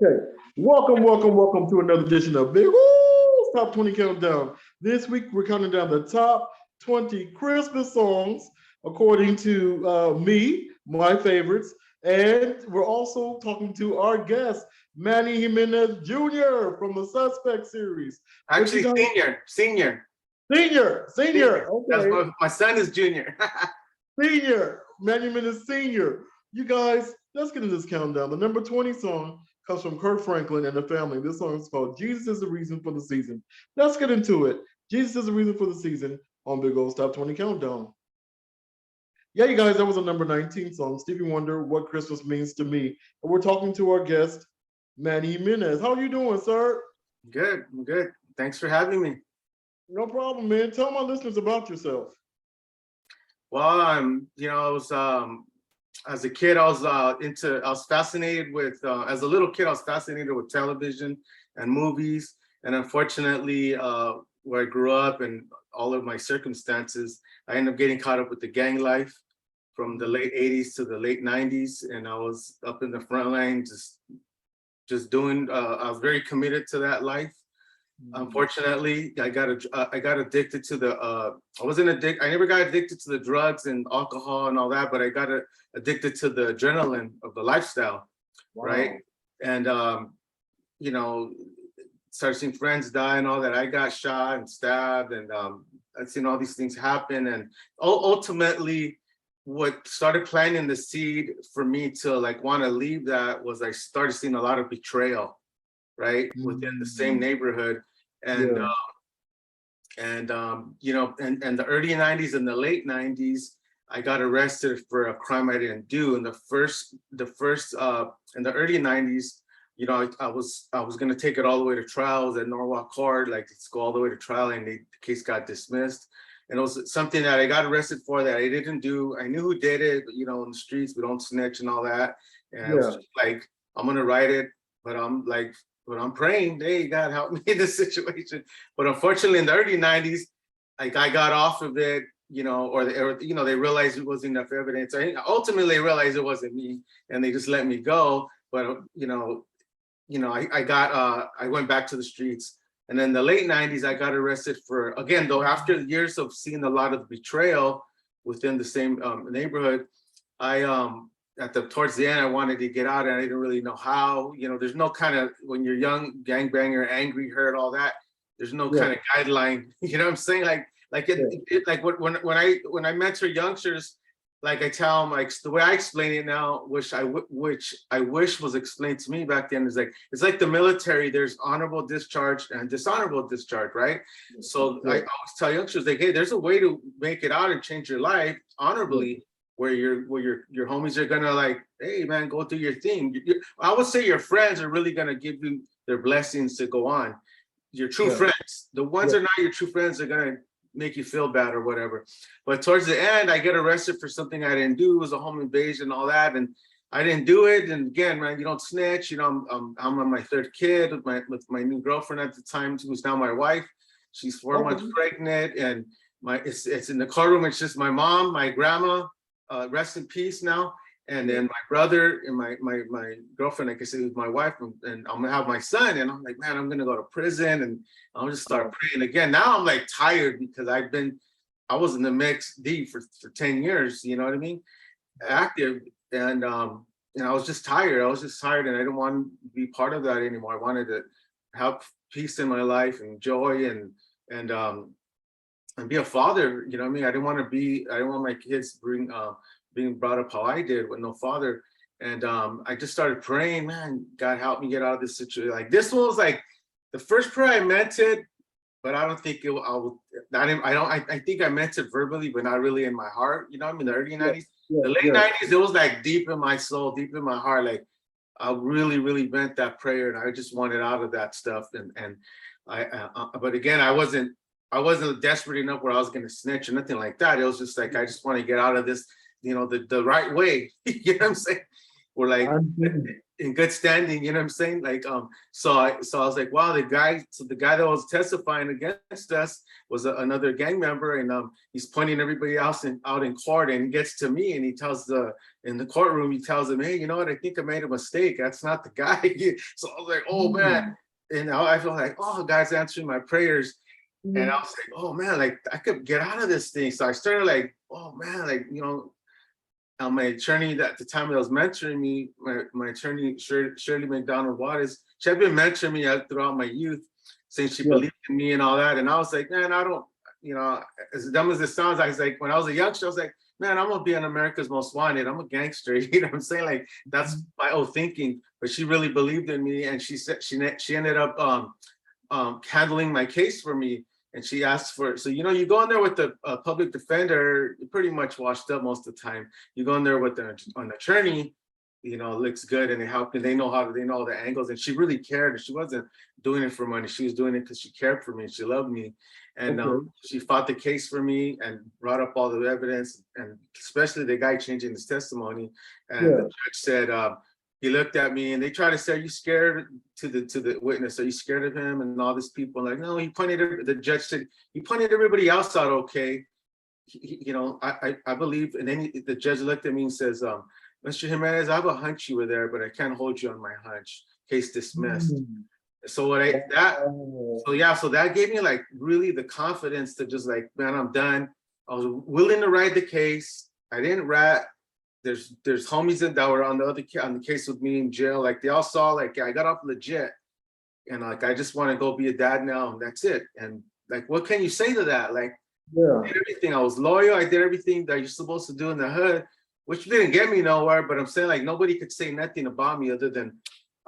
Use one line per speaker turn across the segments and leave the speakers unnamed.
Okay. Welcome to another edition of Big Woo Top 20 Countdown. This week we're counting down the top 20 Christmas songs according to me, my favorites. And we're also talking to our guest, Manny Jimenez Jr. from the Suspect series.
Actually, senior.
Senior.
That's
Okay.
my son is junior.
Senior, Manny Jimenez Senior. You guys, let's get into this countdown. The number 20 song comes from Kirk Franklin and the Family. This song is called Jesus is the Reason for the Season. Let's get into it. Jesus is the Reason for the Season on Big Old Top 20 Countdown. Yeah, you guys, that was a number 19 song, Stevie Wonder, What Christmas Means to Me. And we're talking to our guest, Manny Jimenez. How are you doing, sir?
Good, I'm good. Thanks for having me.
No problem, man. Tell my listeners about yourself.
Well, I was as a kid, I was fascinated with as a little kid, I was fascinated with television and movies. And unfortunately, where I grew up and all of my circumstances, I ended up getting caught up with the gang life from the late 80s to the late 90s. And I was up in the front line, just doing, I was very committed to that life. Unfortunately, I got addicted to the I never got addicted to the drugs and alcohol and all that, but I got addicted to the adrenaline of the lifestyle. Wow. Right? And you know, started seeing friends die and all that. I got shot and stabbed, and I've seen all these things happen. And ultimately, what started planting the seed for me to like want to leave that was I started seeing a lot of betrayal, right, within the same neighborhood. And you know, and the early 90s and the late 90s, I got arrested for a crime I didn't do. And the first in the early 90s, you know, I was gonna take it all the way to trial. I was at Norwalk Court, like let's go all the way to trial, and the case got dismissed. And it was something that I got arrested for that I didn't do. I knew who did it, but you know, in the streets, we don't snitch and all that. And I was just like, I'm gonna write it, but I'm praying, hey, God, help me in this situation. But unfortunately, in the early 90s, I got off of it, you know, or they realized it wasn't enough evidence. Ultimately, they realized it wasn't me, and they just let me go. But I went back to the streets. And then the late 90s, I got arrested for, again, though, after years of seeing a lot of betrayal within the same neighborhood, towards the end, I wanted to get out and I didn't really know how. You know, there's no kind of, when you're young, gangbanger, angry, hurt, all that, there's no kind of guideline. You know what I'm saying? When I mentor youngsters, like I tell them, like the way I explain it now, which I wish was explained to me back then, is like, it's like the military. There's honorable discharge and dishonorable discharge, right? So I always tell youngsters, like, hey, there's a way to make it out and change your life honorably. Where your homies are gonna like, hey man, go do your thing. I would say your friends are really gonna give you their blessings to go on. Your true friends, the ones that are not your true friends, are gonna make you feel bad or whatever. But towards the end, I get arrested for something I didn't do. It was a home invasion and all that, and I didn't do it. And again, man, you don't snitch. You know, I'm on my third kid with my new girlfriend at the time, who's now my wife. She's 4 months pregnant, and it's in the courtroom. It's just my mom, my grandma. Rest in peace now, and then my brother and my girlfriend, like I said, was my wife, and I'm gonna have my son, and I'm like, man, I'm gonna go to prison, and I'll just start praying again. Now I'm like tired because I was in the mix deep for 10 years, you know what I mean, active, and I was just tired. And I didn't want to be part of that anymore. I wanted to have peace in my life and joy and be a father, you know what I mean? I didn't want my kids being brought up how I did with no father. And I just started praying, man, God help me get out of this situation. Like this one was like the first prayer I meant it, but I don't think I think I meant it verbally, but not really in my heart. You know what I mean? The early 90s, the late 90s, it was like deep in my soul, deep in my heart. Like I really, really meant that prayer, and I just wanted out of that stuff. But again, I wasn't desperate enough where I was going to snitch or nothing like that. It was just like, I just want to get out of this, you know, the right way. You know what I'm saying? were like
I'm-
in good standing, you know what I'm saying? Like, so I was like, wow, the guy that was testifying against us was another gang member, and he's pointing everybody else out in court, and he gets to me, and he tells in the courtroom, he tells him, hey, you know what? I think I made a mistake. That's not the guy. So I was like, oh man, and I feel like, oh, God's answering my prayers. And I was like, oh man, like I could get out of this thing. So I started like, oh man, like, you know, my attorney at the time that was mentoring me, my attorney, Shirley McDonald Waters, she had been mentoring me throughout my youth, saying she believed in me and all that. And I was like, man, I don't, you know, as dumb as it sounds, I was like, when I was a youngster, I was like, man, I'm gonna be on America's Most Wanted. I'm a gangster. You know what I'm saying? Like, that's my old thinking. But she really believed in me. And she said, she ended up handling my case for me. And she asked for, so, you know, you go in there with the public defender, you're pretty much washed up most of the time. You go in there with an attorney, you know, looks good, and they help, and they know all the angles. And she really cared. And she wasn't doing it for money. She was doing it because she cared for me. She loved me. And she fought the case for me and brought up all the evidence, and especially the guy changing his testimony. And the judge said, he looked at me, and they tried to say, are you scared, to the witness, are you scared of him? And all these people, like, no, the judge said, he pointed everybody else out, okay. You know, I believe. And then the judge looked at me and says, Mr. Jimenez, I have a hunch you were there, but I can't hold you on my hunch. Case dismissed. So so that gave me like really the confidence to just like, man, I'm done. I was willing to ride the case. I didn't rat. There's homies that were on the case with me in jail. Like, they all saw, like, I got off legit, and like, I just want to go be a dad now, and that's it. And like, what can you say to that? Like, I did everything. I was loyal. I did everything that you're supposed to do in the hood, which didn't get me nowhere. But I'm saying, like, nobody could say nothing about me other than,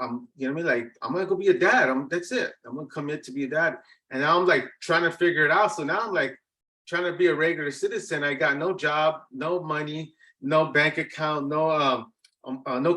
you know what I mean? Like, I'm gonna go be a dad. That's it. I'm gonna commit to be a dad. And now I'm like trying to figure it out. So now I'm like trying to be a regular citizen. I got no job, no money, no bank account, no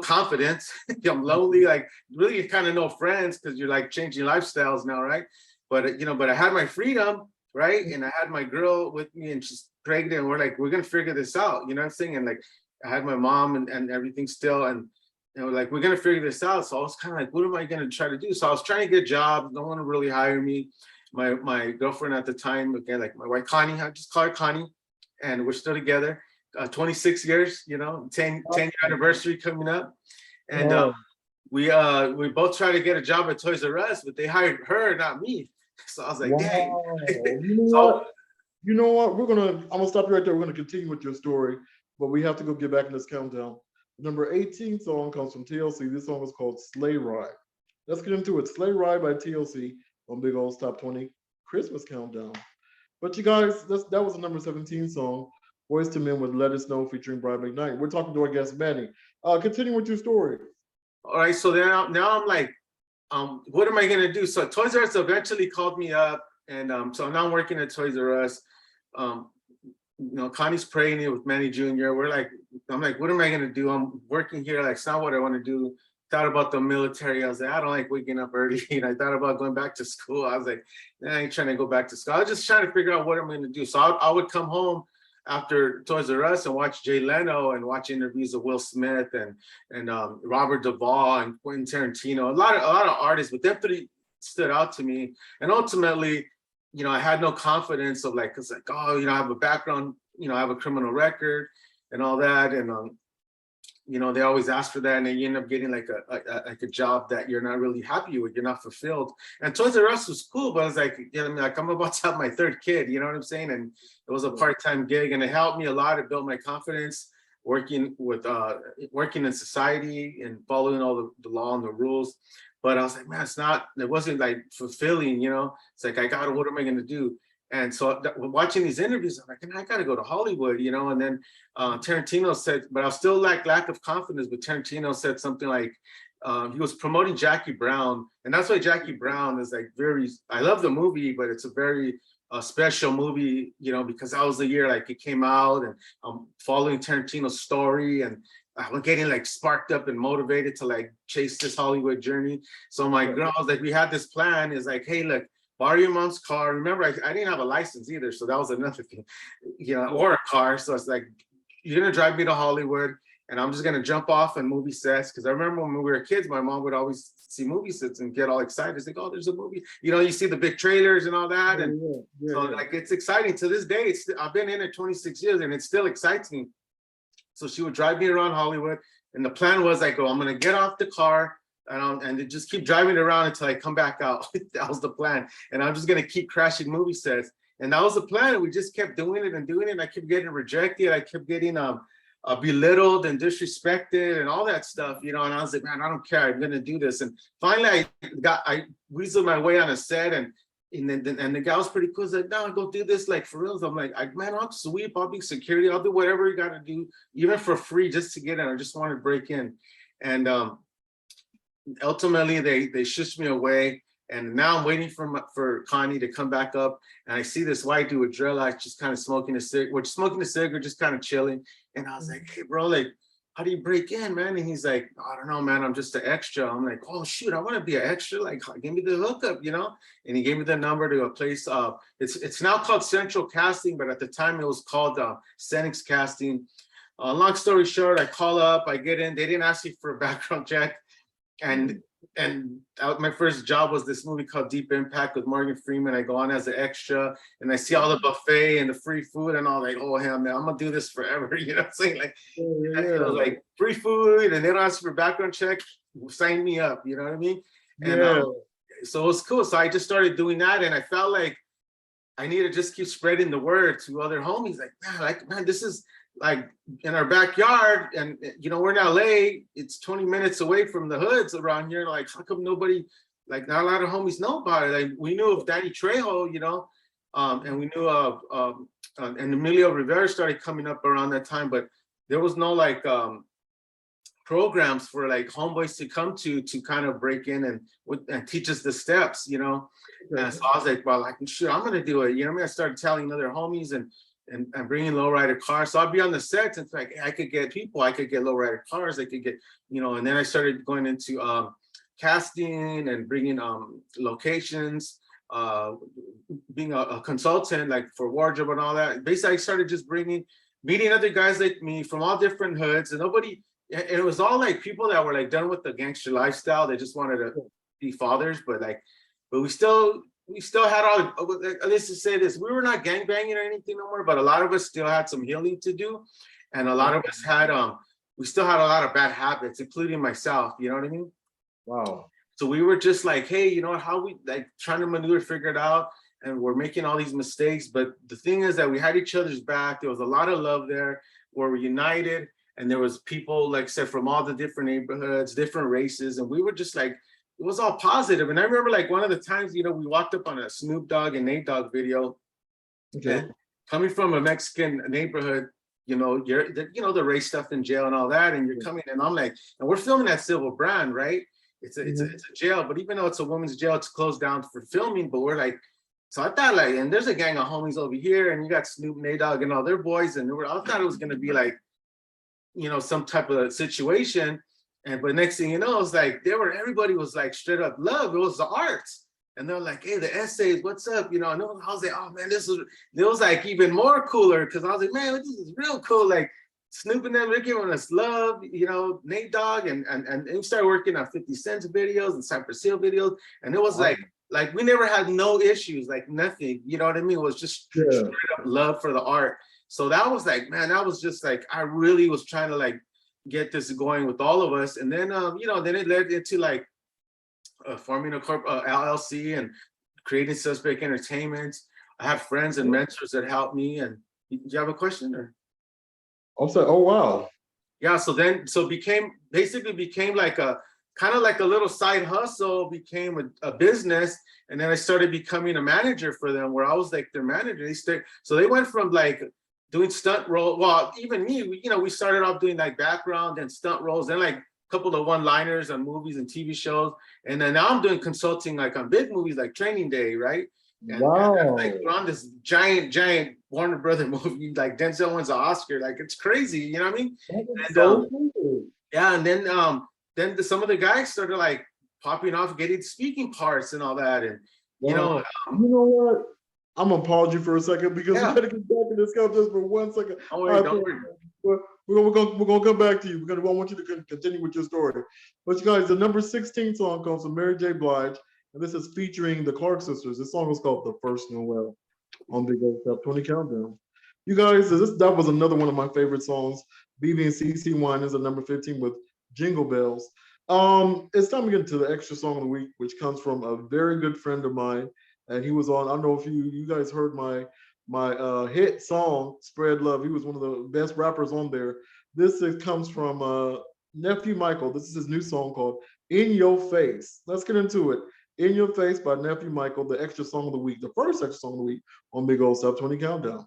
confidence. I'm lonely, like really kind of no friends, because you're like changing lifestyles now, right? But you know, but I had my freedom, right? And I had my girl with me, and she's pregnant, and we're like, we're gonna figure this out, you know what I'm saying? And like, I had my mom and everything still, and you know, like, we're gonna figure this out. So I was kind of like, what am I gonna try to do? So I was trying to get a job. No one would really hire me. My girlfriend at the time, again, like my wife Connie, I just call her Connie, and we're still together. 26 years, you know, 10 year anniversary coming up. And we both tried to get a job at Toys R Us, but they hired her, not me. So I was like, dang.
You know what? I'm gonna stop you right there. We're gonna continue with your story, but we have to go get back in this countdown. The number 18 song comes from TLC. This song is called Sleigh Ride. Let's get into it. Sleigh Ride by TLC on Big Old Top 20 Christmas Countdown. But you guys, that was the number 17 song, Boyz II Men with Let It Snow featuring Brian McKnight. We're talking to our guest, Manny. Continue with your story.
All right, so now I'm like, what am I gonna do? So Toys R Us eventually called me up, and so now I'm working at Toys R Us. You know, Connie's praying with Manny Jr. I'm like, what am I gonna do? I'm working here, like, it's not what I want to do. Thought about the military. I was like, I don't like waking up early. And I thought about going back to school. I was like, I ain't trying to go back to school. I was just trying to figure out what I'm gonna do. So I would come home after Toys R Us and watch Jay Leno and watch interviews of Will Smith and Robert Duvall and Quentin Tarantino, a lot of artists, but them three stood out to me. And ultimately, you know, I had no confidence of like, it's like, oh, you know, I have a background, you know, I have a criminal record and all that. And you know, they always ask for that, and then you end up getting like a job that you're not really happy with, you're not fulfilled. And Toys R Us was cool, but I was like, you know, I mean, like, I'm about to have my third kid, you know what I'm saying? And it was a part-time gig, and it helped me a lot. It built my confidence working in society and following all the law and the rules. But I was like, man, it wasn't like fulfilling, you know? It's like, what am I gonna do? And so watching these interviews, I'm like, I gotta go to Hollywood, you know? And then Tarantino said, but I was still like lack of confidence, but Tarantino said something like, he was promoting Jackie Brown. And that's why Jackie Brown is like I love the movie, but it's a very special movie, you know, because that was the year like it came out, and I'm following Tarantino's story, and I'm getting like sparked up and motivated to like chase this Hollywood journey. So my girl was like, we had this plan, is like, hey, look, borrow your mom's car. Remember, I didn't have a license either, so that was another thing, you know, or a car. So it's like, you're gonna drive me to Hollywood, and I'm just gonna jump off on movie sets. Because I remember when we were kids, my mom would always see movie sets and get all excited. It's like, oh, there's a movie. You know, you see the big trailers and all that, and so like it's exciting to this day. I've been in it 26 years, and it still excites me. So she would drive me around Hollywood, and the plan was I go, I'm gonna get off the car and just keep driving around until I come back out. That was the plan, and I'm just gonna keep crashing movie sets. And that was the plan. And we just kept doing it and doing it. And I kept getting rejected. I kept getting belittled and disrespected and all that stuff, you know. And I was like, man, I don't care. I'm gonna do this. And finally, I weaseled my way on a set, and the guy was pretty cool. He's like, no, go do this like for reals. I'm like, man, I'll sweep, I'll be security, I'll do whatever you gotta do, even for free, just to get in. I just want to break in. And ultimately they shushed me away. And now I'm waiting for Connie to come back up, and I see this white dude with dreadlocks just kind of smoking a cigarette, just kind of chilling. And I was like, hey bro, like, how do you break in, man? And he's like, I don't know, man, I'm just an extra. I'm like, oh shoot, I want to be an extra. Like, give me the hookup, you know? And he gave me the number to a place. It's now called Central Casting, but at the time it was called Senix Casting. Long story short, I call up, I get in. They didn't ask me for a background check, and my first job was this movie called Deep Impact with Morgan Freeman. I go on as an extra, and I see all the buffet and the free food and all, like, oh hell man, I'm gonna do this forever. You know what I'm saying? Like, like free food, and they don't ask for background check, sign me up, you know what I mean? And so it was cool. So I just started doing that, and I felt like I need to just keep spreading the word to other homies. Like, man, this is like in our backyard, and you know, we're in LA, it's 20 minutes away from the hoods around here. Like, how come nobody, like, not a lot of homies know about it? Like, we knew of Danny Trejo, you know, and we knew of and Emilio Rivera started coming up around that time, but there was no like programs for like homeboys to come to kind of break in and teach us the steps, you know. And so I was like, well, like, sure, I'm gonna do it, you know what I mean? I started telling other homies and bringing lowrider cars. So I'd be on the sets, and it's like, I could get people, I could get lowrider cars, I could get, you know. And then I started going into casting and bringing locations, being a consultant, like for wardrobe and all that. Basically, I started just meeting other guys like me from all different hoods, and it was all like people that were like done with the gangster lifestyle. They just wanted to be fathers, but we still had all, let's just say this, we were not gangbanging or anything no more, but a lot of us still had some healing to do. And a lot of us had, we still had a lot of bad habits, including myself, you know what I mean?
Wow.
So we were just like, hey, you know, how we like trying to maneuver, figure it out, and we're making all these mistakes. But the thing is that we had each other's back. There was a lot of love there. We're united. And there was people, like I said, from all the different neighborhoods, different races. And we were just like, it was all positive. And I remember like one of the times, you know, we walked up on a Snoop Dogg and Nate Dogg video. Okay. And coming from a Mexican neighborhood, you know, the race stuff in jail and all that. And you're coming, and I'm like, and we're filming at Civil Brand, right? It's a jail, but even though it's a women's jail, it's closed down for filming. But we're like, so I thought like, and there's a gang of homies over here, and you got Snoop, Nate Dogg, and all their boys, and I thought it was gonna be like, you know, some type of situation. But next thing you know, it's like everybody was like straight up love. It was the arts. And they're like, hey, the essays, what's up? You know, and I was like, oh man, it was like even more cooler, because I was like, man, this is real cool. Like Snoop and them, they're giving us love, you know, Nate Dogg, and we started working on 50 Cent's videos and Cypress Hill videos. And it was like we never had no issues, like nothing, you know what I mean? It was just straight up love for the art. So that was like, man, that was just like, I really was trying to like get this going with all of us. And then, you know, then it led into like forming a LLC and creating Suspect Entertainment. I have friends and mentors that helped me. And do you have a question? Or?
I'm sorry. Oh, wow.
Yeah. So basically became like a kind of like a little side hustle, became a business. And then I started becoming a manager for them, where I was like their manager. So they went from like doing stunt role. Well, even me, we started off doing like background and stunt roles, then like a couple of one-liners on movies and TV shows. And then now I'm doing consulting like on big movies like Training Day, right? And,
wow.
And like we're on this giant Warner Brother movie, like Denzel wins an Oscar. Like, it's crazy, you know what I mean? And,
so cool.
Yeah, and then some of the guys started like popping off, getting speaking parts and all that. And you know
what? I'm gonna pause you for a second, because we gotta get back to this guy just for 1 second.
Don't worry.
we're gonna come back to you. I want you to continue with your story. But you guys, the number 16 song comes from Mary J. Blige, and this is featuring the Clark sisters. This song is called "The First Noel" on Big Old Top 20 Countdown. You guys, that was another one of my favorite songs. BB and CC Wine is at number 15 with Jingle Bells. It's time to get into the extra song of the week, which comes from a very good friend of mine, and he was on. I don't know if you guys heard my hit song "Spread Love." He was one of the best rappers on there. Comes from Nephew Michael. This is his new song called "In Your Face." Let's get into it. "In Your Face" by Nephew Michael, the extra song of the week, the first extra song of the week on Big Old Top 20 Countdown.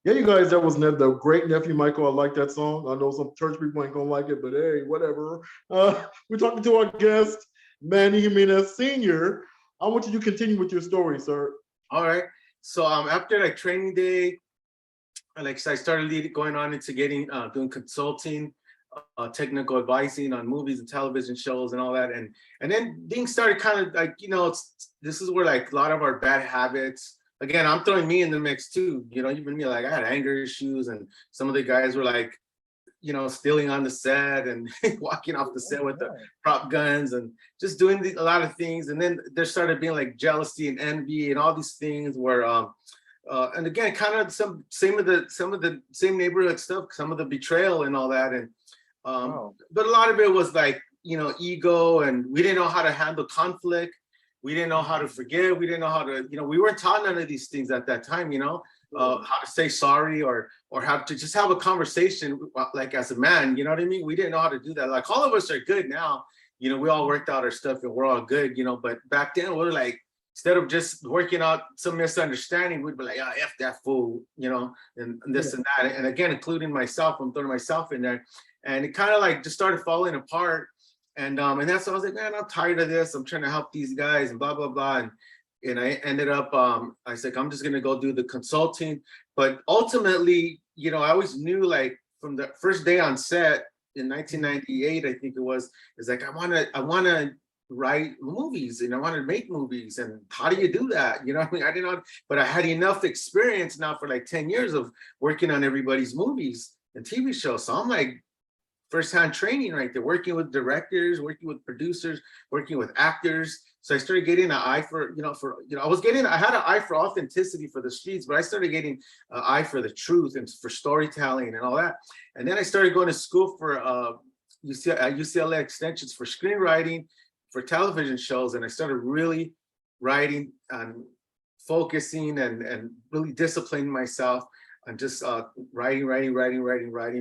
Yeah, you guys, that was the great Nephew Michael. I like that song. I know some church people ain't gonna like it, but hey, whatever. We're talking to our guest, Manny Jimenez Sr. I want you to continue with your story, sir.
All right. So after like training day, I started going on into getting doing consulting, technical advising on movies and television shows and all that, and then things started kind of like, this is where like a lot of our bad habits. Again, I'm throwing me in the mix too. Even me, like I had anger issues, and some of the guys were like, stealing on the set and walking off the set with the prop guns and just doing a lot of things. And then there started being like jealousy and envy and all these things where, and again, kind of some of the same neighborhood stuff, some of the betrayal and all that. And but a lot of it was like, ego, and we didn't know how to handle conflict. We didn't know how to forgive. We didn't know how to, we weren't taught none of these things at that time, how to say sorry or how to just have a conversation, like as a man, you know what I mean? We didn't know how to do that. Like all of us are good now, we all worked out our stuff and we're all good, but back then we're like, instead of just working out some misunderstanding, we'd be like, oh, F that fool, and this and that. And again, including myself, I'm throwing myself in there. And it kind of like just started falling apart. And that's why I was like, man, I'm tired of this. I'm trying to help these guys and blah, blah, blah. And I ended up, I was like, I'm just going to go do the consulting. But ultimately, I always knew, like from the first day on set in 1998, I think it was, it's like, I want to write movies and I want to make movies. And how do you do that? I mean, I didn't know, but I had enough experience now for like 10 years of working on everybody's movies and TV shows. So I'm like, first-hand training right there, working with directors, working with producers, working with actors. So I started getting an eye for, I had an eye for authenticity for the streets, but I started getting an eye for the truth and for storytelling and all that. And then I started going to school for UCLA extensions for screenwriting, for television shows. And I started really writing and focusing and really disciplining myself. I'm just writing,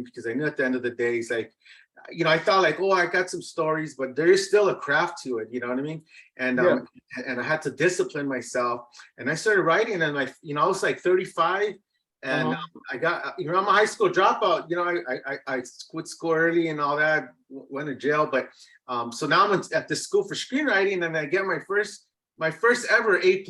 because I knew at the end of the day, it's like, I thought like, oh, I got some stories, but there is still a craft to it, you know what I mean? And and I had to discipline myself. And I started writing, and I was like 35, and I got, I'm a high school dropout. I quit school early and all that, went to jail. But so now I'm at the school for screenwriting, and I get my first ever A+.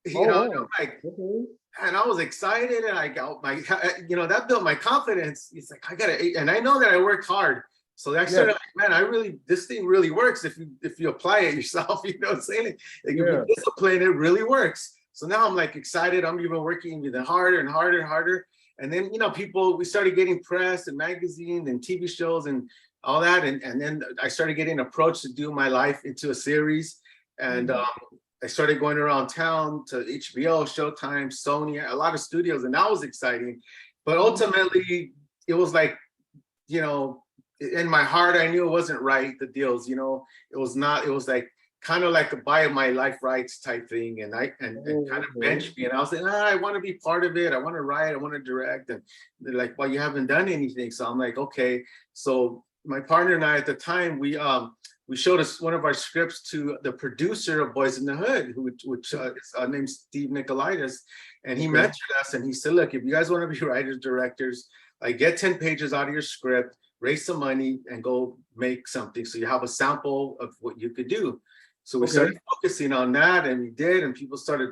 And I'm like. Okay. And I was excited, and I got that built my confidence. It's like, I gotta, and I know that I worked hard. So I started like, man, this thing really works if you apply it yourself, you know what I'm saying? Like, if you discipline, it really works. So now I'm like excited. I'm even working even harder and harder and harder. And then, we started getting press and magazines and TV shows and all that. And then I started getting approached to do my life into a series. And I started going around town to HBO, Showtime, Sony, a lot of studios, and that was exciting. But ultimately, it was like, in my heart, I knew it wasn't right, the deals, it was not, it was like kind of like a buy my life rights type thing. And kind of benched me. And I was like, I want to be part of it. I want to write, I want to direct. And they're like, well, you haven't done anything. So I'm like, okay. So my partner and I at the time, we showed us one of our scripts to the producer of Boys in the Hood, which is named Steve Nicolaitis, and he mentored us, and he said, look, if you guys want to be writers, directors, like get 10 pages out of your script, raise some money, and go make something so you have a sample of what you could do. So we started focusing on that, and we did, and people started,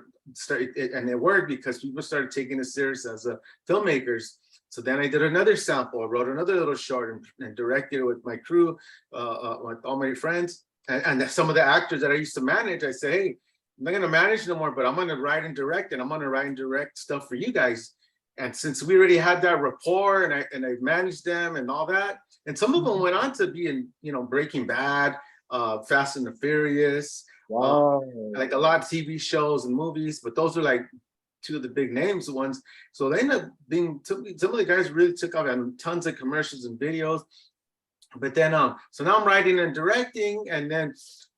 and it worked because people started taking us serious as filmmakers. So then I did another sample. I wrote another little short and directed it with my crew, with all my friends. And some of the actors that I used to manage, I said, hey, I'm not going to manage no more, but I'm going to write and direct, and I'm going to write and direct stuff for you guys. And since we already had that rapport, and I managed them and all that, and some of them went on to be in, you know, Breaking Bad, Fast and the Furious,
Wow.
like a lot of TV shows and movies, but those are like two of the big names ones. So they ended up being, some of the guys really took off, and tons of commercials and videos. But then, so now I'm writing and directing, and then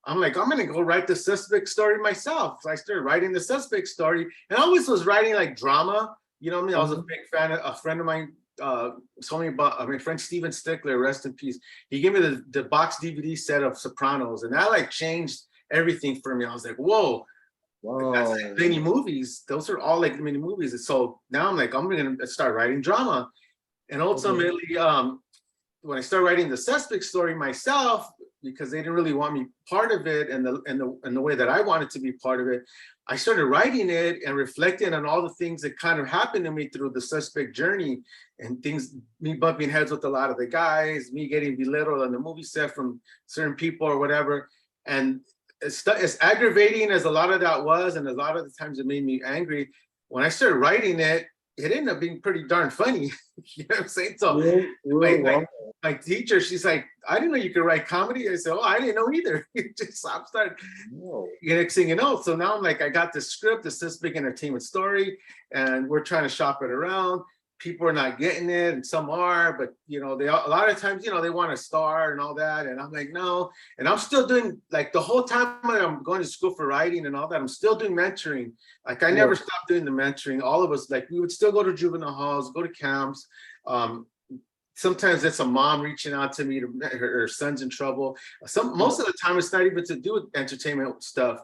I'm like, I'm gonna go write the Suspect story myself. So I started writing the Suspect story, and I always was writing like drama. You know what I mean? I was a big fan. A friend of mine told me about, my friend Steven Stickler, rest in peace. He gave me the box DVD set of Sopranos, and that like changed everything for me. I was like, whoa. That's
Wow.
like mini movies. Those are all like mini movies. And so now I'm like, I'm gonna start writing drama. And ultimately, when I started writing the Suspect story myself, because they didn't really want me part of it, and the way that I wanted to be part of it, I started writing it and reflecting on all the things that kind of happened to me through the Suspect journey, and things, me bumping heads with a lot of the guys, me getting belittled on the movie set from certain people or whatever. And as aggravating as a lot of that was, and a lot of the times it made me angry, when I started writing it, it ended up being pretty darn funny. You know what I'm saying? So my teacher, she's like, I didn't know you could write comedy. I said, oh, I didn't know either. Just I'm starting, next thing you know. So now I'm like, I got this script, this big entertainment story, and we're trying to shop it around. People are not getting it, and some are, but you know, they, a lot of times, you know, they want a star and all that, and I'm like, no. And I'm still doing, like, the whole time I'm going to school for writing and all that, I'm still doing mentoring. Like, I never stopped doing the mentoring. All of us, like, we would still go to juvenile halls, go to camps. Sometimes it's a mom reaching out to me to her son's in trouble. Most of the time, it's not even to do with entertainment stuff.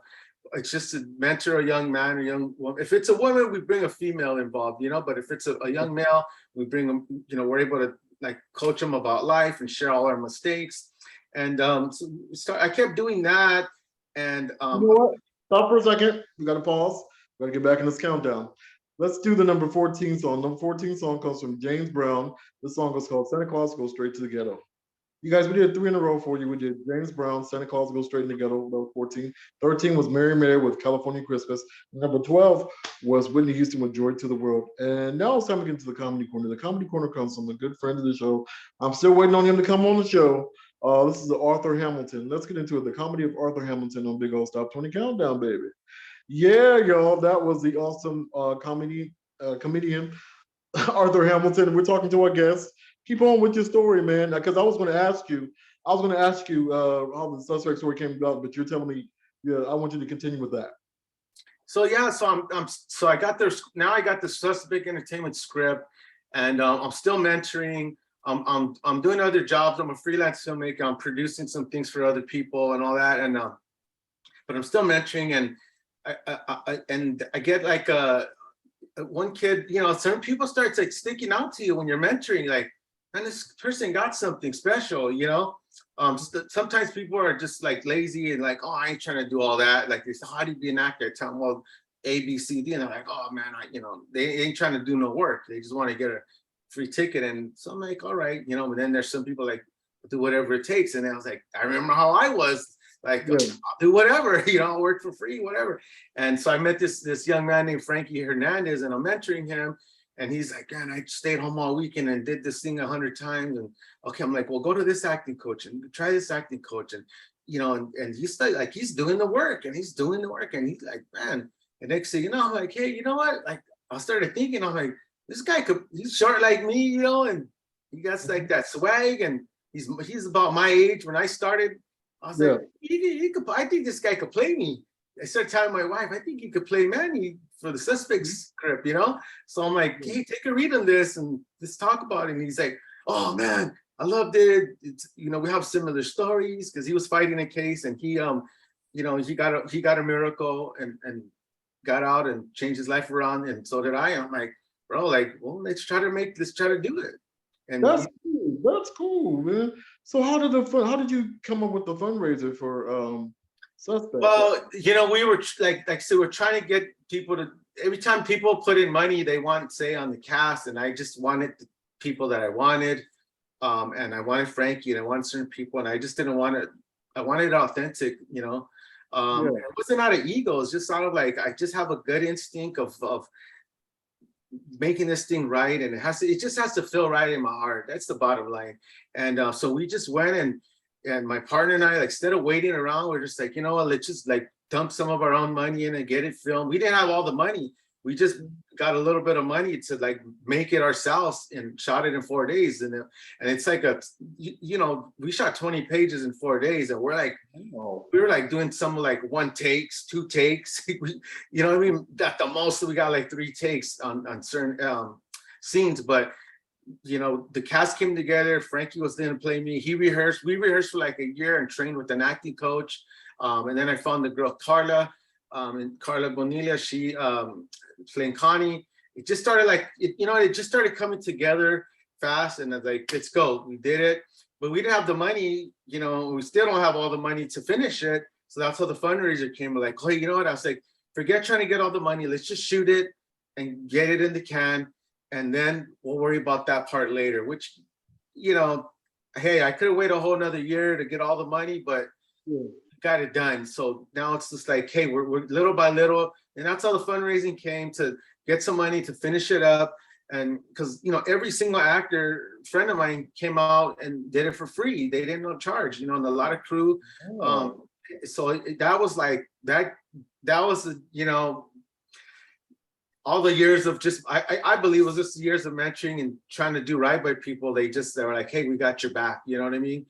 It's just to mentor a young man or young woman. If it's a woman, we bring a female involved, you know, but if it's a young male, we bring them, you know, we're able to like coach them about life and share all our mistakes. And I kept doing that. And
you know what? Stop for a second. We got to pause. We got to get back in this countdown. Let's do the number 14 song. Number 14 song comes from James Brown. This song is called Santa Claus Goes Straight to the Ghetto. You guys, we did 3 in a row for you. We did James Brown, Santa Claus Goes Straight in the Ghetto, number 14. 13 was Mary Mary with California Christmas. Number 12 was Whitney Houston with Joy to the World. And now it's time to get into the Comedy Corner. The Comedy Corner comes from a good friend of the show. I'm still waiting on him to come on the show. This is Arthur Hamilton. Let's get into it. The comedy of Arthur Hamilton on Big Old Stop 20 Countdown, baby. Yeah, y'all, that was the awesome comedian Arthur Hamilton. We're talking to our guest. Keep on with your story, man. Because I was going to ask you how the Suspect story came about, but you're telling me, yeah, I want you to continue with that.
So yeah, so I got the Suspect Entertainment script, and I'm still mentoring. I'm doing other jobs. I'm a freelance filmmaker. I'm producing some things for other people and all that, and but I'm still mentoring, and I get like one kid, you know, certain people start like sticking out to you when you're mentoring, like, and this person got something special, you know. Sometimes people are just like lazy and like, oh, I ain't trying to do all that. Like they say, how do you be an actor? I tell them, well, A, B, C, D, and they're like, oh man, you know, they ain't trying to do no work. They just want to get a free ticket. And so I'm like, all right, you know. But then there's some people like do whatever it takes. And I was like, I remember how I was. Like, I'll do whatever, you know, I'll work for free, whatever. And so I met this young man named Frankie Hernandez, and I'm mentoring him. And he's like, man, I stayed home all weekend and did this thing 100 times. And okay, I'm like, well, go to this acting coach and try this acting coach. And, you know, and he's like, he's doing the work and he's doing the work. And he's like, man, and next thing you know, I'm like, hey, you know what? Like, I started thinking, I'm like, this guy he's short like me, you know, and he got like that swag, and he's about my age when I started. I was like, I think this guy could play me. I started telling my wife, I think he could play Manny for the Suspect script, you know? So I'm like, hey, take a read on this and let's talk about it. And he's like, oh man, I loved it. It's, you know, we have similar stories, because he was fighting a case, and he, you know, he got a miracle and got out and changed his life around. And so did I. I'm like, bro, like, well, let's try to do it. And
that's cool. That's cool, man. So how did you come up with the fundraiser for Suspect?
Well, you know, we were so we're trying to get people to, every time people put in money, they want say on the cast, and I just wanted the people that I wanted, and I wanted Frankie, and I wanted certain people, and I just didn't want it. I wanted it authentic, you know. It wasn't out of ego. It's just out of like, I just have a good instinct of making this thing right, and it just has to feel right in my heart. That's the bottom line. And so we just went, and my partner and I, like, instead of waiting around, we're just like, you know what, let's just like dump some of our own money in and get it filmed. We didn't have all the money. We just got a little bit of money to like make it ourselves and shot it in 4 days. And it's like we shot 20 pages in 4 days, and we're like, we were like doing some like 1 takes, 2 takes. You know what I mean? At the most, we got like 3 takes on certain scenes, but the cast came together. Frankie was there to play me. We rehearsed for like a year and trained with an acting coach. And then I found the girl Carla, and Carla Bonilla, she playing Connie. It just started it just started coming together fast, and I was like, let's go. We did it, but we didn't have the money. We still don't have all the money to finish it. So that's how the fundraiser came. We're like, hey, you know what? I was like, forget trying to get all the money. Let's just shoot it and get it in the can. And then we'll worry about that part later, which, hey, I could have waited a whole another year to get all the money, but got it done. So now it's just like, hey, we're little by little. And that's how the fundraising came, to get some money to finish it up. And because, every single actor friend of mine came out and did it for free. They didn't know charge, and a lot of crew. So that was like, that was, all the years of just, I believe it was just years of mentoring and trying to do right by people. They were like, hey, we got your back. You know what I mean?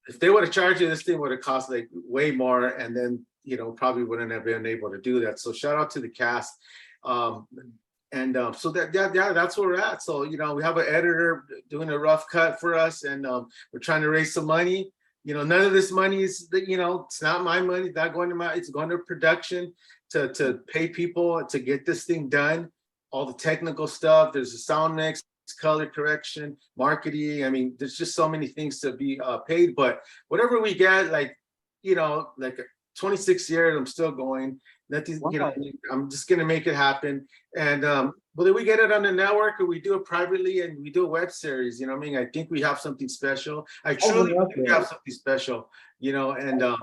If they would have charged you, this thing would have cost like way more, and then, probably wouldn't have been able to do that. So shout out to the cast. So that's where we're at. So, we have an editor doing a rough cut for us, and we're trying to raise some money. None of this money is, it's not my money. It's not going to it's going to production to pay people to get this thing done. All the technical stuff. There's a sound mix, color correction, marketing. I mean, there's just so many things to be paid. But whatever we get, like 26 years, I'm still going. Nothing, I'm just gonna make it happen. And whether we get it on the network or we do it privately and we do a web series, I mean, I think we have something special. I truly think we have something special, and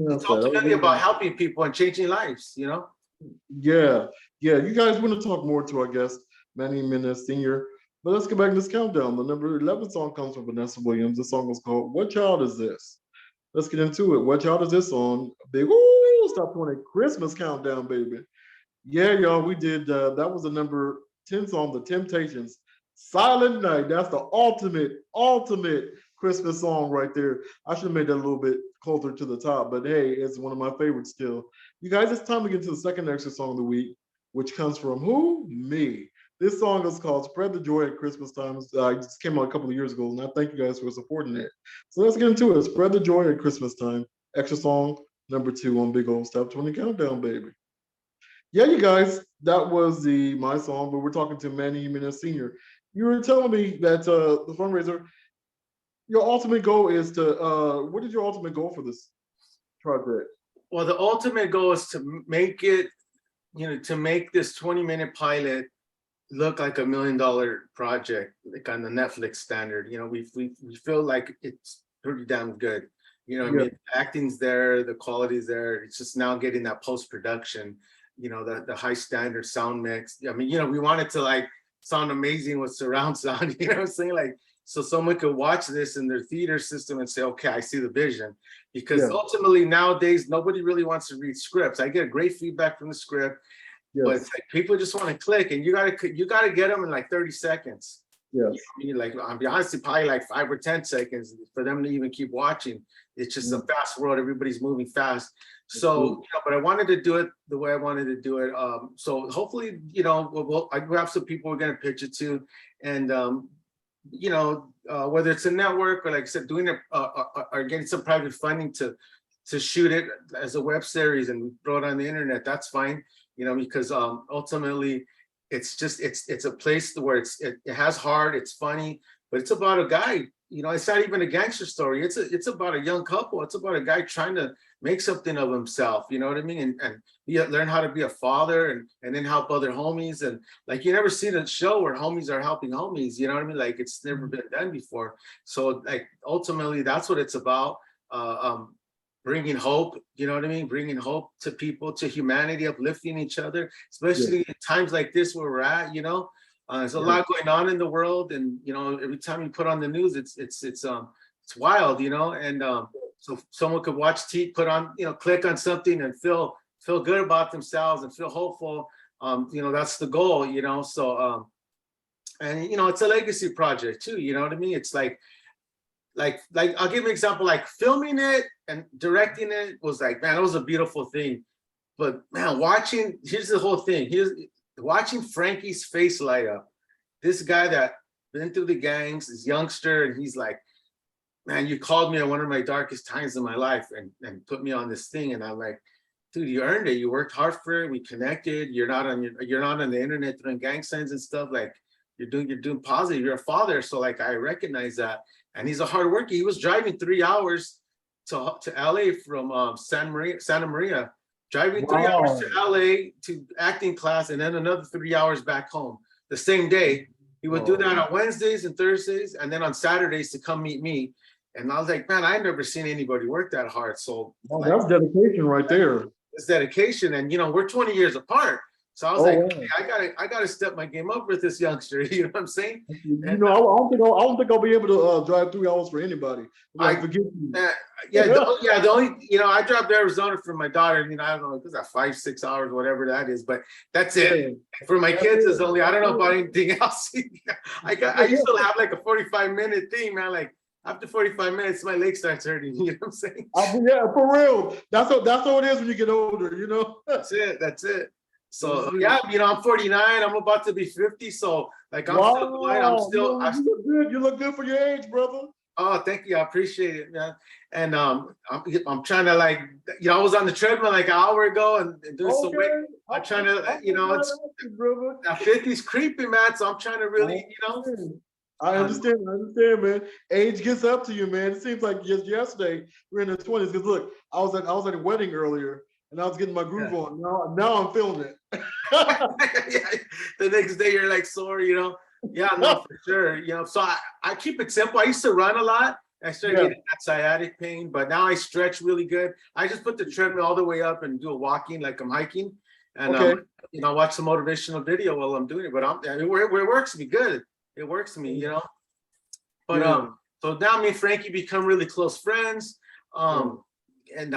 it's ultimately about helping people and changing lives,
Yeah. You guys want to talk more to our guest, Manny Jimenez Sr. But let's get back to this countdown. The number 11 song comes from Vanessa Williams. The song is called What Child Is This? Let's get into it. What Child Is This on Big Stop Doing a Christmas Countdown, baby. Yeah, y'all, we did. That was the number 10 song, The Temptations. Silent Night. That's the ultimate Christmas song right there. I should have made that a little bit closer to the top, but hey, it's one of my favorites still. You guys, it's time to get to the second extra song of the week, which comes from who? Me. This song is called Spread the Joy at Christmas Time. It just came out a couple of years ago, and I thank you guys for supporting it. So let's get into it. Spread the Joy at Christmas Time. Extra song number 2 on Big Old Stop 20 Countdown, baby. Yeah, you guys, that was my song, but we're talking to Manny Jimenez Sr. You were telling me that the fundraiser, your ultimate goal is to, what is your ultimate goal for this project?
Well, the ultimate goal is to make it, to make this 20-minute pilot look like $1 million project, like on the Netflix standard. We feel like it's pretty damn good. I mean, acting's there, the quality's there. It's just now getting that post-production, the high standard sound mix. I mean, we want it to like sound amazing with surround sound, you know what I'm saying? Like, so someone could watch this in their theater system and say, okay, I see the vision. Because ultimately nowadays, nobody really wants to read scripts. I get great feedback from the script. But it's like people just want to click, and you gotta get them in like 30 seconds.
Yes.
I mean, like, I'll be honest, probably like 5 or 10 seconds for them to even keep watching. It's just a fast world. Everybody's moving fast. So, but I wanted to do it the way I wanted to do it. So hopefully, I have some people we're gonna pitch it to, and whether it's a network or, like I said, doing it or getting some private funding to shoot it as a web series and throw it on the internet, that's fine. Because ultimately it's a place where it has heart, it's funny, but it's about a guy, it's not even a gangster story. It's about a young couple. It's about a guy trying to make something of himself, you know what I mean? And learn how to be a father and then help other homies. And like, you never seen a show where homies are helping homies, you know what I mean? Like, it's never been done before. So like, ultimately that's what it's about. bringing hope, you know what I mean? Bringing hope to people, to humanity, uplifting each other, especially in times like this where we're at, you know. There's a lot going on in the world, and you know, every time you put on the news, it's wild, you know. And so someone could watch put on, you know, click on something and feel good about themselves and feel hopeful. You know, that's the goal, you know. So and you know, it's a legacy project too, you know what I mean? It's like I'll give you an example, like filming it and directing it was like, man, it was a beautiful thing. But man, here's the whole thing. Here's watching Frankie's face light up. This guy that been through the gangs, this youngster, and he's like, man, you called me at one of my darkest times in my life and put me on this thing. And I'm like, dude, you earned it. You worked hard for it. We connected. You're not on the internet doing gang signs and stuff. Like you're doing positive. You're a father. So like I recognize that. And he's a hard worker. He was driving 3 hours to LA from Santa Maria, driving 3 hours to LA to acting class, and then another 3 hours back home the same day. He would do that on Wednesdays and Thursdays, and then on Saturdays to come meet me. And I was like, man, I've never seen anybody work that hard. So like,
that's dedication right there.
It's dedication, and you know, we're 20 years apart. So I was like, hey, I gotta step my game up with this youngster. You know what I'm saying?
You know, I don't think I'll be able to drive 3 hours for anybody. Forgive you.
The only, you know, I drive to Arizona for my daughter. You know, I don't know, because that 5-6 hours, whatever that is, but that's it. For my kids, is only, I don't know about anything else. I used to have like a 45-minute thing, man. Like after 45 minutes, my leg starts hurting. You know what I'm saying?
Yeah, for real. That's what it is when you get older. You know. That's
it. So yeah, you know, I'm 49. I'm about to be 50. So like, I'm still going.
You look good. You look good for your age, brother.
Oh, thank you. I appreciate it, man. And I'm trying to, like, you know, I was on the treadmill like an hour ago and doing some weight. I'm trying to, you know, that 50's creeping, man. So I'm trying to really, you know.
I understand, man. Age gets up to you, man. It seems like just yesterday we're in the 20s. Because look, I was at a wedding earlier. And I was getting my groove on. Now I'm feeling it.
The next day you're like sore, you know. Yeah, no, for sure. You know, so I keep it simple. I used to run a lot. I started getting that sciatic pain, but now I stretch really good. I just put the treadmill all the way up and do a walking like I'm hiking. And you know, watch the motivational video while I'm doing it. But it works me good. It works me, you know. But so now me and Frankie become really close friends. And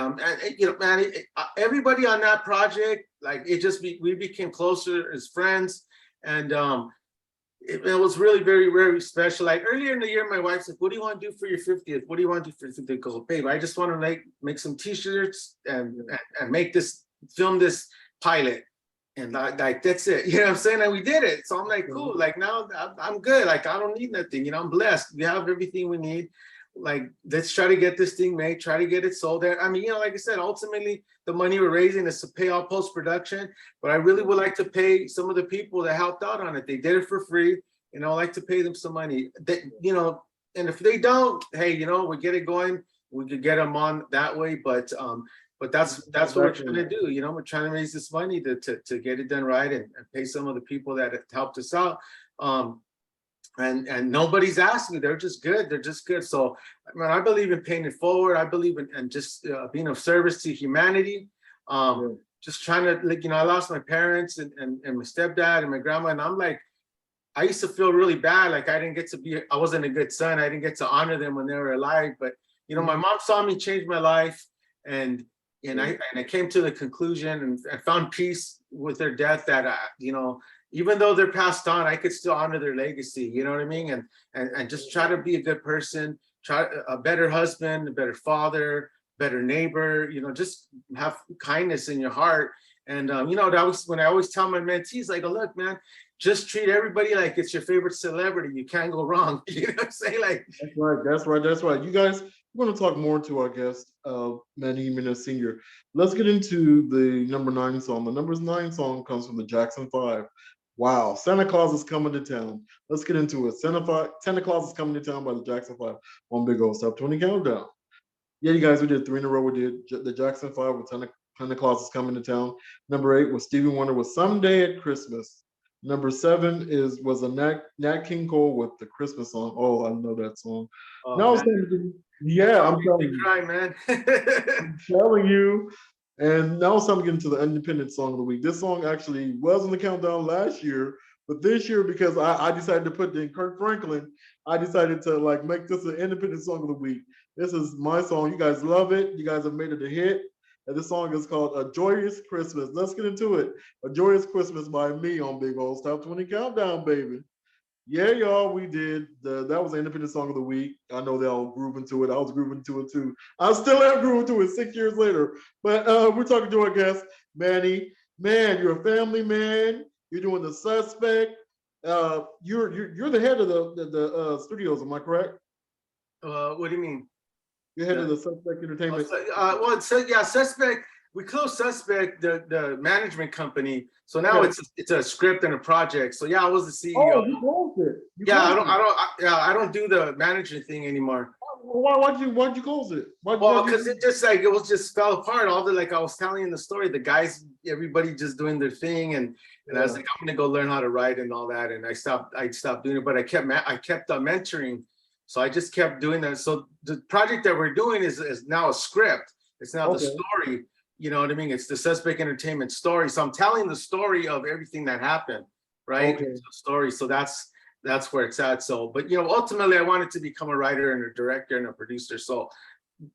you know, man, everybody on that project, like we became closer as friends, and it was really very, very special. Like earlier in the year, my wife said, "What do you want to do for your 50th? What do you want to do for your 50th?" I go, "Babe, I just want to make some T-shirts and film this pilot." And like that's it, you know what I'm saying? And we did it. So I'm like, cool. Like now I'm good. Like I don't need nothing. You know, I'm blessed. We have everything we need. Like, let's try to get this thing made, try to get it sold there. I mean, you know, like I said, ultimately the money we're raising is to pay all post-production, but I really would like to pay some of the people that helped out on it. They did it for free, and I'd like to pay them some money. That, you know, and if they don't, hey, you know, we get it going, we could get them on that way. But that's what we're trying to do. You know, we're trying to raise this money to get it done right and pay some of the people that helped us out. And nobody's asked me. They're just good. So, I mean, I believe in paying it forward. I believe in just being of service to humanity. Just trying to, like, you know, I lost my parents and my stepdad and my grandma, and I'm like, I used to feel really bad. Like I wasn't a good son. I didn't get to honor them when they were alive. But, you know, my mom saw me change my life, and I came to the conclusion and found peace with their death that, you know, even though they're passed on, I could still honor their legacy. You know what I mean? And just try to be a good person, try a better husband, a better father, better neighbor. You know, just have kindness in your heart. And you know, that was when I always tell my mentees, like, oh, look, man, just treat everybody like it's your favorite celebrity. You can't go wrong. You know what I'm saying? Like,
that's right. You guys, we're going to talk more to our guest, Manny Jimenez Sr. Let's get into the number 9 song. The number 9 song comes from the Jackson 5. Wow, Santa Claus is coming to town. Let's get into it. Santa Claus is coming to town by the Jackson 5 on Big Old Top 20 Countdown. Yeah, you guys, we did 3 in a row. We did the Jackson 5 with Santa Claus is coming to town. Number 8 was Stevie Wonder with Someday at Christmas. Number 7 was a Nat King Cole with the Christmas song. Oh, I know that song. Now Yeah, I'm
Make
telling
me
you.
cry, man.
I'm telling you. And now it's time to get into the independent song of the week. This song actually was on the countdown last year, but this year, because I decided to put in Kirk Franklin, I decided to like make this an independent song of the week. This is my song. You guys love it. You guys have made it a hit. And this song is called A Joyous Christmas. Let's get into it. A Joyous Christmas by me on Big O's Top 20 Countdown, baby. Yeah, y'all, we did. That was the independent song of the week. I know they all grooving to it. I was grooving to it too. I still am grooving to it 6 years later. But we're talking to our guest, Manny. Man, you're a family man. You're doing The Suspect. You're the head of the studios. Am I correct?
What do you mean?
You're head of the Suspect Entertainment.
Well, so yeah, Suspect. We closed Suspect, the management company. So now
Okay.
it's a script and a project. So yeah, I was the CEO.
Oh, you closed it. You
Yeah,
closed it.
I don't do the management thing anymore.
Why'd you close it?
Well, because it just like it was just fell apart. All the like I was telling you the story, the guys, everybody just doing their thing, and I was like, I'm gonna go learn how to write and all that, and I stopped doing it, but I kept mentoring, so I just kept doing that. So the project that we're doing is now a script. It's now the story. You know what I mean? It's the Suspect Entertainment story. So I'm telling the story of everything that happened, right?
Okay.
Story. So that's where it's at. So, but you know, ultimately, I wanted to become a writer and a director and a producer. So,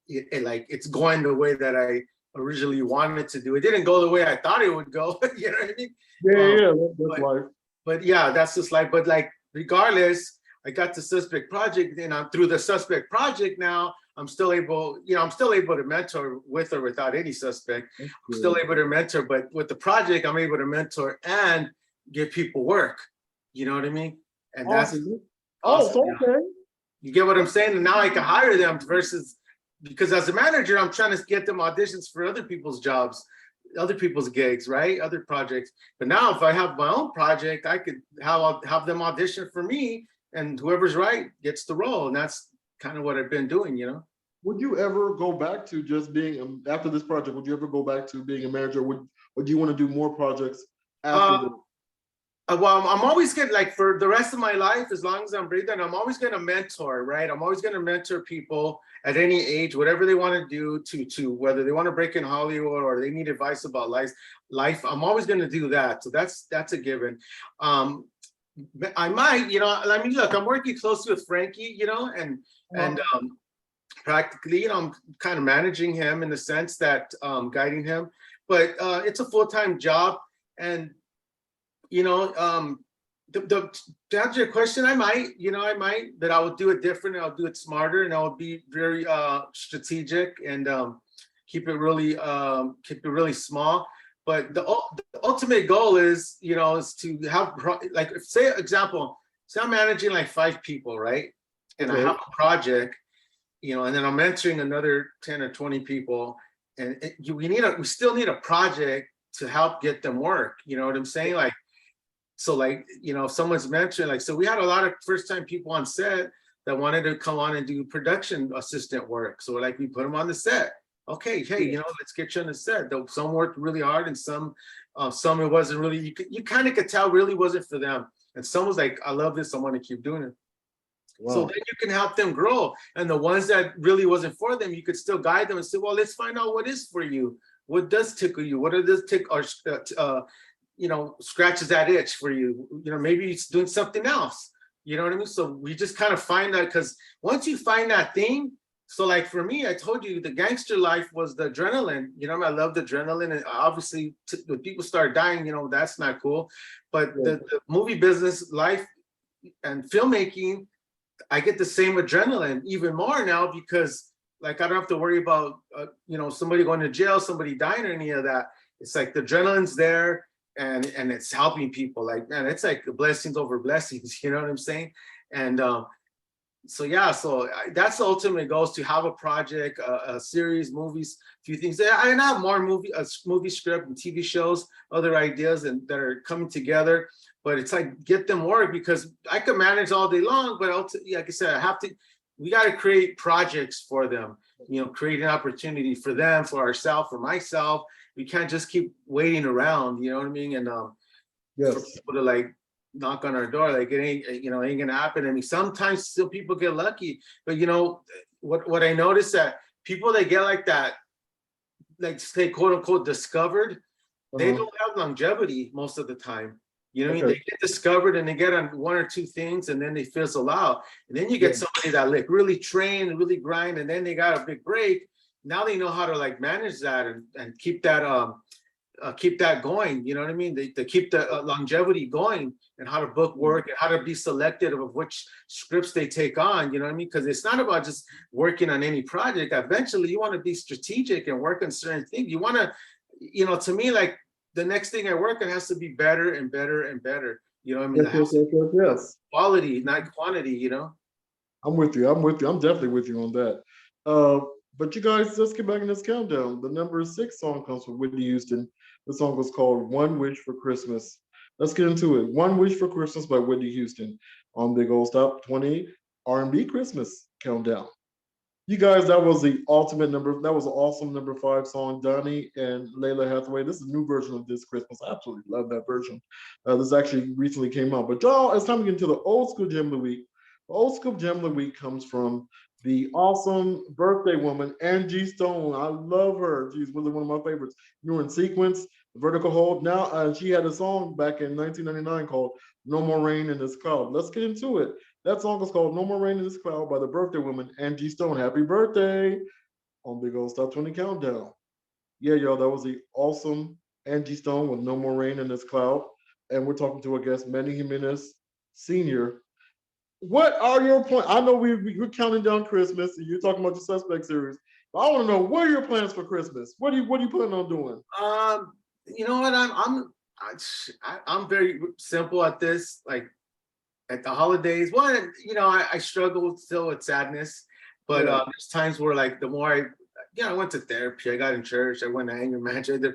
it's going the way that I originally wanted to do. It didn't go the way I thought it would go. You know what I mean?
Yeah, that's life.
But yeah, that's just life. But like, regardless, I got the Suspect project, and I'm through the Suspect project now. I'm still able to mentor with or without any suspect. I'm still able to mentor, but with the project, I'm able to mentor and give people work. You know what I mean? And that's awesome.
okay.
You get what I'm saying? And now I can hire them versus, because as a manager, I'm trying to get them auditions for other people's jobs, other people's gigs, right? Other projects. But now if I have my own project, I could have them audition for me, and whoever's right gets the role. And that's kind of what I've been doing, you know?
Would you ever go back to just being, after this project, would you ever go back to being a manager? Or do you want to do more projects after this?
Well, I'm always going to, like, for the rest of my life, as long as I'm breathing, I'm always going to mentor, right? I'm always going to mentor people at any age, whatever they want to do, to whether they want to break in Hollywood or they need advice about life. I'm always going to do that. So that's a given. I might, you know, I mean, look, I'm working closely with Frankie, you know, and practically, you know, I'm kind of managing him in the sense that guiding him, but it's a full-time job. And, you know, to answer your question, I might, but I will do it different. I'll do it smarter, and I'll be very strategic and keep it really small. But the ultimate goal is, you know, is to have, like, say I'm managing like 5 people, right? And I have a project, you know, and then I'm mentoring another 10 or 20 people, and we still need a project to help get them work. You know what I'm saying? Like, so like, you know, if someone's mentoring, like, so we had a lot of first-time people on set that wanted to come on and do production assistant work. So like, we put them on the set. Okay, hey, you know, let's get you on the set. Though some worked really hard, and some it wasn't really. You kind of could tell really wasn't for them. And some was like, I love this, I want to keep doing it. Wow. So then you can help them grow. And the ones that really wasn't for them, you could still guide them and say, well, let's find out what is for you. What does tickle you? What does tickle, or you know, scratches that itch for you? You know, maybe it's doing something else. You know what I mean? So we just kind of find that, because once you find that thing, so like for me, I told you the gangster life was the adrenaline. You know, I love the adrenaline, and obviously when people start dying, you know, that's not cool. But the movie business life and filmmaking, I get the same adrenaline even more now, because like, I don't have to worry about you know, somebody going to jail, somebody dying, or any of that. It's like the adrenaline's there, and it's helping people. Like, man, it's like blessings over blessings. You know what I'm saying? And so yeah, so that's the ultimate goal, is to have a project, a series, movies, a few things. I have more movie script and TV shows, other ideas that are coming together. But it's like, get them work, because I can manage all day long, but like I said, we got to create projects for them, you know, create an opportunity for them, for ourselves, for myself. We can't just keep waiting around, you know what I mean? And for people to like knock on our door, like, it ain't gonna happen. I mean, sometimes still people get lucky, but you know, what I noticed that people that get like that, like say quote unquote discovered, they
Uh-huh.
don't have longevity most of the time. You know what I mean?
Okay.
They get discovered and they get on one or two things and then they fizzle out. And then you
Yeah.
get somebody that like really train and really grind and then they got a big break. Now they know how to like manage that and keep that going. You know what I mean? They keep the longevity going and how to book work and how to be selective of which scripts they take on. You know what I mean? Because it's not about just working on any project. Eventually, you want to be strategic and work on certain things. You want to, to me, like the next thing I work on has to be better and better and better. You know what I mean?
Yes,
The
yes,
house
yes, yes, yes.
quality, not quantity.
I'm with you. I'm with you. I'm definitely with you on that. Uh, but you guys, let's get back in this countdown. The number 6 song comes from Whitney Houston. The song was called "One Wish for Christmas." Let's get into it. "One Wish for Christmas" by Whitney Houston on Big Old Stop 20 R&B Christmas countdown. You guys, that was the ultimate number. That was an awesome number 5 song. Donnie and Layla Hathaway. This is a new version of This Christmas. I absolutely love that version. This actually recently came out. But y'all, it's time to get into the old school gem of the week. The old school gem of the week comes from the awesome birthday woman, Angie Stone. I love her. She's really one of my favorites. You were in Sequence, Vertical Hold. Now, she had a song back in 1999 called No More Rain in This Cloud. Let's get into it. That song is called No More Rain in This Cloud by the birthday woman, Angie Stone. Happy birthday on Big Old Stop 20 Countdown. Yeah, y'all, that was the awesome Angie Stone with No More Rain in This Cloud. And we're talking to our guest, Manny Jimenez Sr. What are your plans? I know we're counting down Christmas and you're talking about your Suspect series. But I want to know, what are your plans for Christmas? What are you planning on doing?
You know what? I'm very simple at this. Like at the holidays, one, I struggle still with sadness, but
Yeah.
there's times where like the more I went to therapy, I got in church, I went to anger management,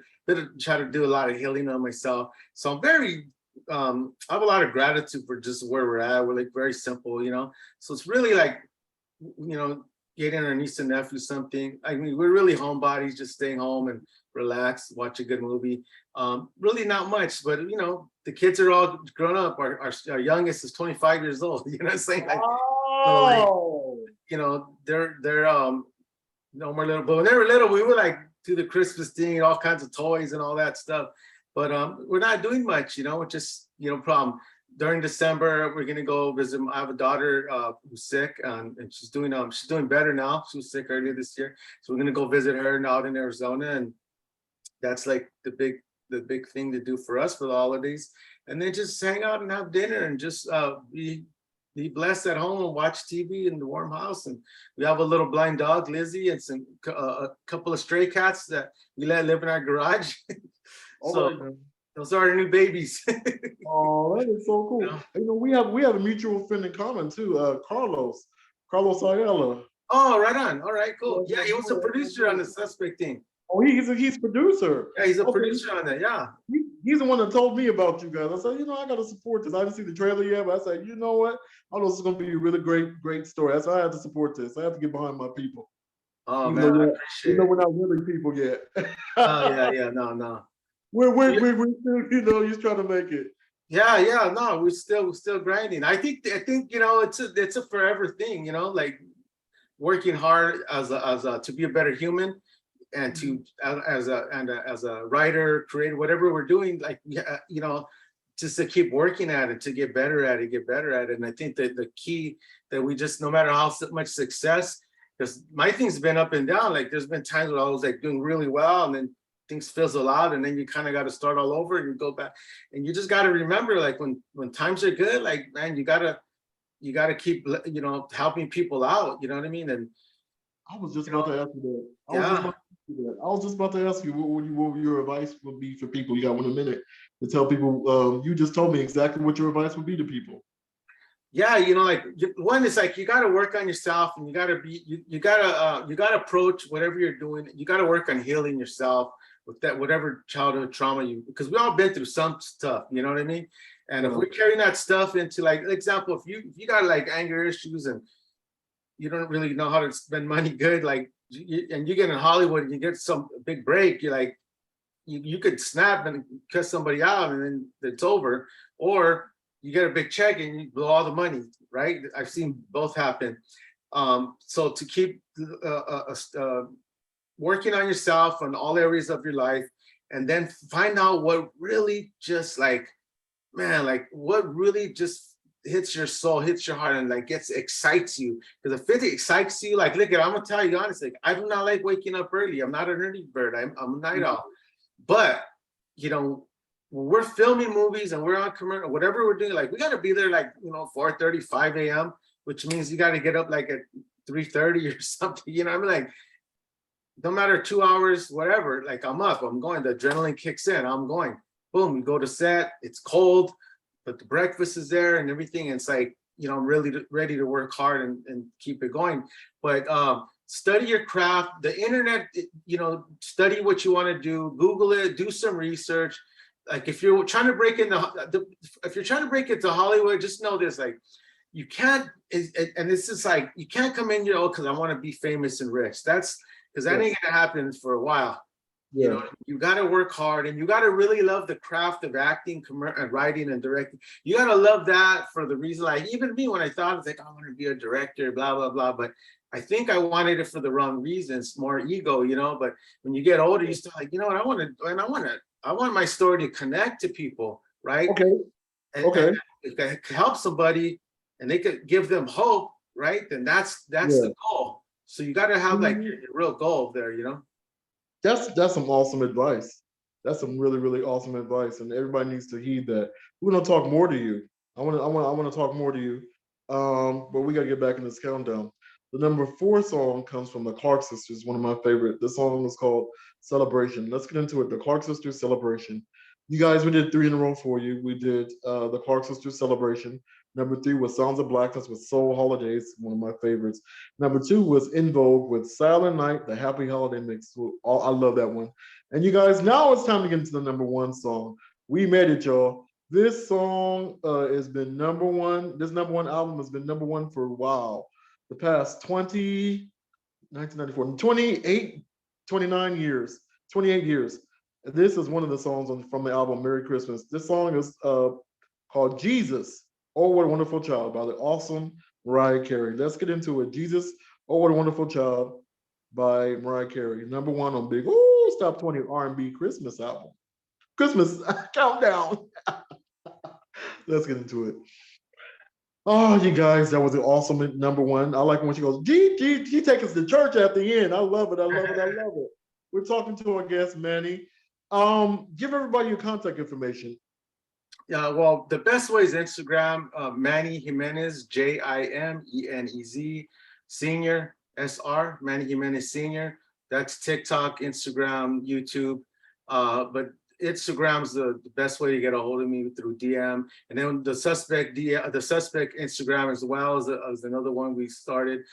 try to do a lot of healing on myself. So I'm very, I have a lot of gratitude for just where we're at. We're like very simple, So it's really like, getting our niece and nephew something. I mean, we're really homebodies, just staying home and relax, watch a good movie. Really not much, but the kids are all grown up. Our youngest is 25 years old. You know what I'm saying? Like, so like,
Oh,
they're no more little, but when they were little, we would like do the Christmas thing, all kinds of toys and all that stuff. But we're not doing much, just problem. During December, we're gonna go visit. I have a daughter who's sick, and she's doing better now. She was sick earlier this year, so we're gonna go visit her out in Arizona, and that's like the big thing to do for us for the holidays. And then just hang out and have dinner and just be blessed at home and watch TV in the warm house. And we have a little blind dog, Lizzie, and a couple of stray cats that we let live in our garage. So
right.
those are our new babies.
Oh, that is so cool. We have a mutual friend in common too, Carlos Ayala.
Oh, right on. All right, cool. Yeah, he was a producer on the Suspect thing.
Oh, he's producer.
Yeah, he's a
Okay.
producer on that. Yeah.
He's the one that told me about you guys. I said, I gotta support this. I didn't see the trailer yet, but I said, you know what? I know this is gonna be a really great story. So I have to support this. I have to get behind my people.
Oh
Even
man,
though
I appreciate it.
we're not really people yet.
Oh yeah, no.
we're still, he's trying to make it.
Yeah, no, we're still grinding. I think it's a forever thing, like working hard as a to be a better human and to as a writer, creator, whatever we're doing, like just to keep working at it, to get better at it. And I think that the key that we just, no matter how much success, because my thing's been up and down. Like there's been times where I was like doing really well and then things fizzle out and then you kind of got to start all over and you go back. And you just got to remember, like when times are good, like, man, you gotta keep, helping people out. You know what I mean? And
I was just about to ask you that.
yeah.
I was just about to ask you what your advice would be for people. You got 1 minute to tell people. You just told me exactly what your advice would be to people.
Yeah, like one is like you got to work on yourself and you got to be you got to approach whatever you're doing. You got to work on healing yourself with that whatever childhood trauma because we all been through some stuff. You know what I mean? And if we're carrying that stuff into, like, example, if you got like anger issues and you don't really know how to spend money good, like, and you get in Hollywood and you get some big break, you're like, you could snap and cut somebody out and then it's over. Or you get a big check and you blow all the money, right? I've seen both happen. So to keep working on yourself in all areas of your life, and then find out what really just like, man, like what really just hits your soul, hits your heart, and like excites you. Because if it excites you, like, look, I'm gonna tell you honestly, I do not like waking up early. I'm not an early bird. I'm a night owl. But you know, when we're filming movies and we're on commercial, whatever we're doing, like we gotta be there like 4:30, 5 a.m., which means you gotta get up like at 3:30 or something. You know, I mean, like no matter 2 hours, whatever, like I'm up, I'm going, the adrenaline kicks in, I'm going. Boom, you go to set, it's cold, but the breakfast is there and everything. And it's like, I'm really ready to work hard and keep it going. But study your craft, the internet, study what you want to do, Google it, do some research. Like if you're trying to break into Hollywood, just know this, like you can't, and this is like, you can't come in, because I want to be famous and rich. That's because that ain't gonna happen for a while.
Yeah.
You got to work hard, and you got to really love the craft of acting, writing, and directing. You got to love that for the reason, like even me, when I thought, I was like, I want to be a director, blah, blah, blah. But I think I wanted it for the wrong reasons, more ego, But when you get older, you start like, what, I want my story to connect to people, right?
Okay.
And if I could help somebody and they could give them hope, right? Then that's the goal. So you got to have like your real goal there,
That's some awesome advice. That's some really, really awesome advice, and everybody needs to heed that. We're gonna talk more to you. I want to talk more to you. But we gotta get back in this countdown. The number 4 song comes from the Clark Sisters, one of my favorite. This song is called Celebration. Let's get into it. The Clark Sisters Celebration. You guys, we did 3 in a row for you. We did the Clark Sisters Celebration. Number 3 was Sounds of Blackness with Soul Holidays, one of my favorites. Number 2 was In Vogue with Silent Night, the Happy Holiday Mix. I love that one. And you guys, now it's time to get into the number 1 song. We made it, y'all. This song has been number 1. This number 1 album has been number 1 for a while. The past 1994, 28, 29 years, 28 years. This is one of the songs from the album Merry Christmas. This song is called Jesus, Oh What a Wonderful Child by the awesome Mariah Carey. Let's get into it. Jesus, Oh What a Wonderful Child by Mariah Carey. Number 1 on Big Top 20 R&B Christmas album. Christmas countdown. Let's get into it. Oh, you guys, that was an awesome number 1. I like when she goes, G, take us to church at the end. I love it. I love it. I love it. We're talking to our guest, Manny. Give everybody your contact information.
Yeah, well, the best way is Instagram, Manny Jimenez, Jimenez, Senior, SR, Manny Jimenez Senior. That's TikTok, Instagram, YouTube. But Instagram's the best way to get a hold of me, through DM. And then the Suspect Instagram as well as another one we started,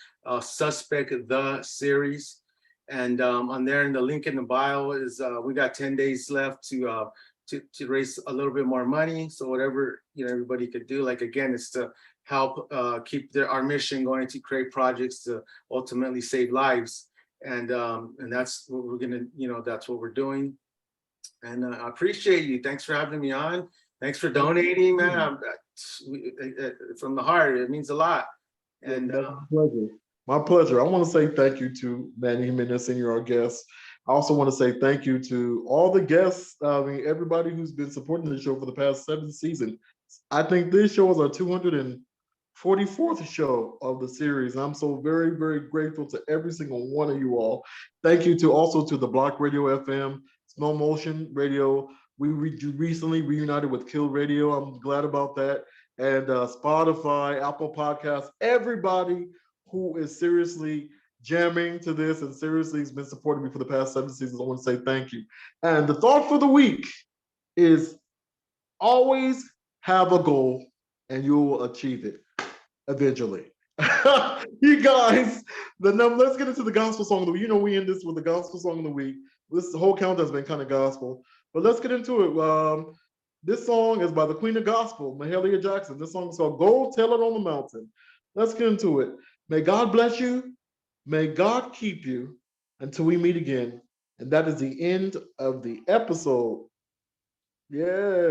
Suspect the Series. And on there, in the link in the bio is we got 10 days left to raise a little bit more money. So whatever everybody could do, like again, it's to help keep our mission going, to create projects to ultimately save lives. And that's what we're gonna, that's what we're doing. And I appreciate you. Thanks for having me on. Thanks for donating, man. From the heart, it means a lot. And
my pleasure. I want to say thank you to Manny Jimenez Senior, our guest. I also want to say thank you to all the guests, everybody who's been supporting the show for the past 7 seasons. I think this show is our 244th show of the series. I'm so very, very grateful to every single one of you all. Thank you also to the Block Radio FM, Small Motion Radio. We recently reunited with Kill Radio. I'm glad about that. And Spotify, Apple Podcasts, everybody who is seriously jamming to this and seriously has been supporting me for the past 7 seasons. I want to say thank you. And the thought for the week is always have a goal and you will achieve it eventually. You guys, let's get into the gospel song of the week. We end this with the gospel song of the week. The whole count has been kind of gospel, but let's get into it. This song is by the Queen of Gospel, Mahalia Jackson. This song is called Go Tell It on the Mountain. Let's get into it. May God bless you. May God keep you until we meet again. And that is the end of the episode. Yeah.